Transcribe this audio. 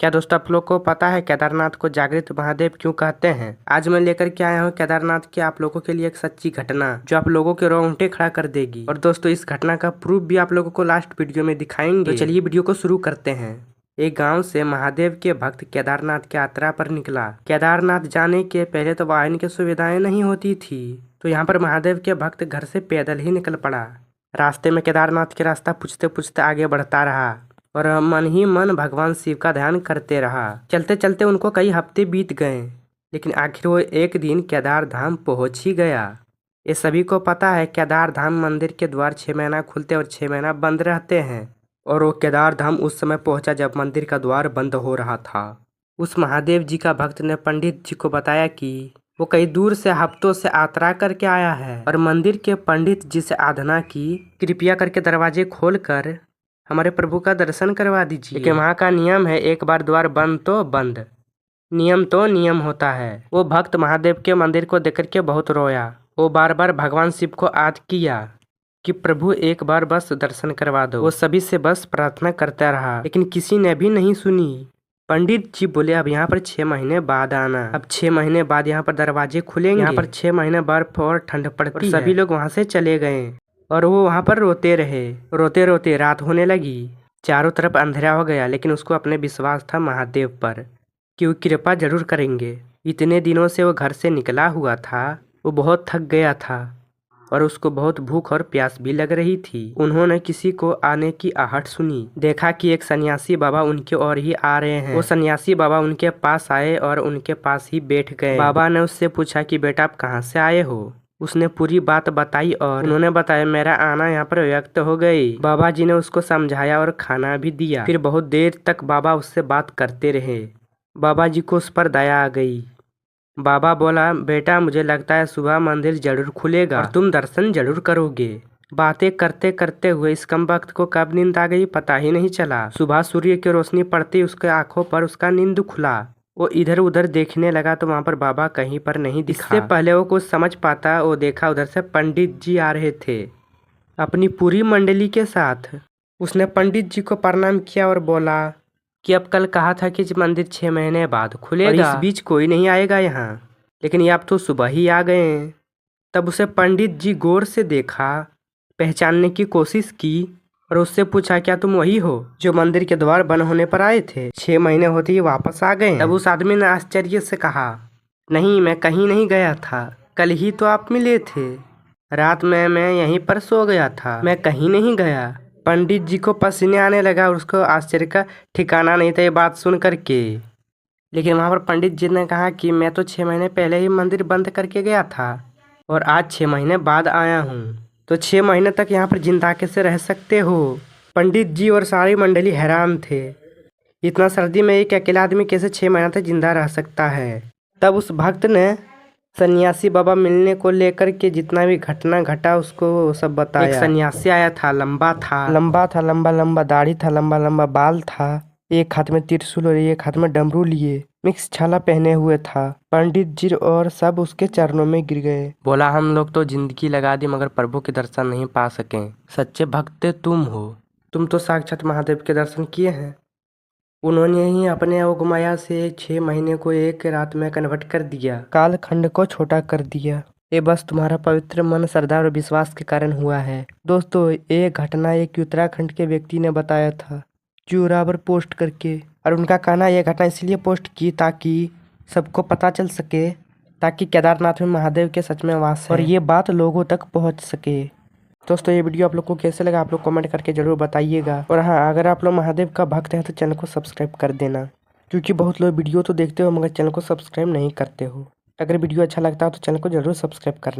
क्या दोस्तों आप लोग को पता है केदारनाथ को जागृत महादेव क्यों कहते हैं? आज मैं लेकर के आया हूँ केदारनाथ के आप लोगों के लिए एक सच्ची घटना जो आप लोगों के रोंगटे खड़ा कर देगी। और दोस्तों इस घटना का प्रूफ भी आप लोगों को लास्ट वीडियो में दिखाएंगे। तो चलिए वीडियो को शुरू करते हैं। एक गांव से महादेव के भक्त केदारनाथ की यात्रा पर निकला। केदारनाथ जाने के पहले तो वाहन की सुविधाएं नहीं होती थी, तो यहाँ पर महादेव के भक्त घर से पैदल ही निकल पड़ा। रास्ते में केदारनाथ के रास्ता पूछते पूछते आगे बढ़ता रहा और मन ही मन भगवान शिव का ध्यान करते रहा। चलते चलते उनको कई हफ्ते बीत गए, लेकिन आखिर वो एक दिन केदार धाम पहुंच ही गया। ये सभी को पता है केदार धाम मंदिर के द्वार 6 महीना खुलते और 6 महीना बंद रहते हैं। और वो केदार धाम उस समय पहुंचा जब मंदिर का द्वार बंद हो रहा था। उस महादेव जी का भक्त ने पंडित जी को बताया कि वो कई दूर से हफ्तों से यात्रा करके आया है और मंदिर के पंडित जी से आराधना की, कृपया करके दरवाजे खोलकर हमारे प्रभु का दर्शन करवा दीजिए। लेकिन वहाँ का नियम है, एक बार द्वार बंद तो बंद, नियम तो नियम होता है। वो भक्त महादेव के मंदिर को देख के बहुत रोया। वो बार बार भगवान शिव को याद किया कि प्रभु एक बार बस दर्शन करवा दो। वो सभी से बस प्रार्थना करता रहा, लेकिन किसी ने भी नहीं सुनी। पंडित जी बोले अब यहाँ पर 6 महीने बाद आना। अब 6 महीने बाद यहाँ पर दरवाजे खुलेंगे। यहाँ पर 6 महीने बर्फ और ठंड पड़ती है। सभी लोग वहाँ से चले गए और वो वहाँ पर रोते रहे। रोते रोते रात होने लगी, चारों तरफ अंधेरा हो गया, लेकिन उसको अपने विश्वास था महादेव पर कि वो कृपा जरूर करेंगे। इतने दिनों से वो घर से निकला हुआ था, वो बहुत थक गया था और उसको बहुत भूख और प्यास भी लग रही थी। उन्होंने किसी को आने की आहट सुनी, देखा कि एक सन्यासी बाबा उनके ओर ही आ रहे हैं। वो सन्यासी बाबा उनके पास आए और उनके पास ही बैठ गए। बाबा ने उससे पूछा कि बेटा आप कहाँ से आए हो? उसने पूरी बात बताई और उन्होंने बताया मेरा आना यहाँ पर व्यक्त हो गई। बाबा जी ने उसको समझाया और खाना भी दिया। फिर बहुत देर तक बाबा उससे बात करते रहे। बाबा जी को उस पर दया आ गई। बाबा बोला बेटा मुझे लगता है सुबह मंदिर जरूर खुलेगा और तुम दर्शन जरूर करोगे। बातें करते करते हुए इस कम वक्त को कब नींद आ गई पता ही नहीं चला। सुबह सूर्य की रोशनी पड़ती उसके आंखों पर उसका नींद खुला। वो इधर उधर देखने लगा तो वहाँ पर बाबा कहीं पर नहीं दिखा। इससे पहले वो कुछ समझ पाता, वो देखा उधर से पंडित जी आ रहे थे अपनी पूरी मंडली के साथ। उसने पंडित जी को प्रणाम किया और बोला कि अब कल कहा था कि मंदिर 6 महीने बाद खुलेगा और इस बीच कोई नहीं आएगा यहाँ, लेकिन ये आप तो सुबह ही आ गए हैं। तब उसे पंडित जी गौर से देखा, पहचानने की कोशिश की और उससे पूछा क्या तुम वही हो जो मंदिर के द्वार बंद होने पर आए थे? 6 महीने होते ही वापस आ गए? तब उस आदमी ने आश्चर्य से कहा नहीं मैं कहीं नहीं गया था, कल ही तो आप मिले थे। रात में मैं यहीं पर सो गया था, मैं कहीं नहीं गया। पंडित जी को पसीने आने लगा और उसको आश्चर्य का ठिकाना नहीं था ये बात सुन करके। लेकिन वहाँ पर पंडित जी ने कहा कि मैं तो 6 महीने पहले ही मंदिर बंद करके गया था और आज 6 महीने बाद आया हूँ, तो 6 महीने तक यहाँ पर जिंदा कैसे रह सकते हो? पंडित जी और सारी मंडली हैरान थे, इतना सर्दी में एक अकेला आदमी कैसे 6 महीना तक जिंदा रह सकता है। तब उस भक्त ने सन्यासी बाबा मिलने को लेकर के जितना भी घटना घटा उसको सब बताया। एक सन्यासी आया था, लंबा लंबा दाढ़ी था, लंबा लंबा बाल था, एक हाथ में त्रिशूल और एक हाथ में डमरू लिए, मिक्स छाला पहने हुए था। पंडित जी और सब उसके चरणों में गिर गए। बोला हम लोग तो जिंदगी लगा दी मगर प्रभु के दर्शन नहीं पा सके। सच्चे भक्त तुम हो, तुम तो साक्षात महादेव के दर्शन किए हैं। उन्होंने ही अपने अवगुमाया से 6 महीने को एक रात में कन्वर्ट कर दिया, काल खंड को छोटा कर दिया। ये बस तुम्हारा पवित्र मन, श्रद्धा और विश्वास के कारण हुआ है। दोस्तों ये घटना एक उत्तराखंड के व्यक्ति ने बताया था चूरा पर पोस्ट करके, और उनका कहना यह घटना इसलिए पोस्ट की ताकि सबको पता चल सके, ताकि केदारनाथ में महादेव के सच में वास है और ये बात लोगों तक पहुंच सके। दोस्तों ये वीडियो आप लोग को कैसे लगा आप लोग कमेंट करके जरूर बताइएगा। और हाँ अगर आप लोग महादेव का भक्त हैं तो चैनल को सब्सक्राइब कर देना, क्योंकि बहुत लोग वीडियो तो देखते हो मगर चैनल को सब्सक्राइब नहीं करते हो। अगर वीडियो अच्छा लगता हो तो चैनल को जरूर सब्सक्राइब करना।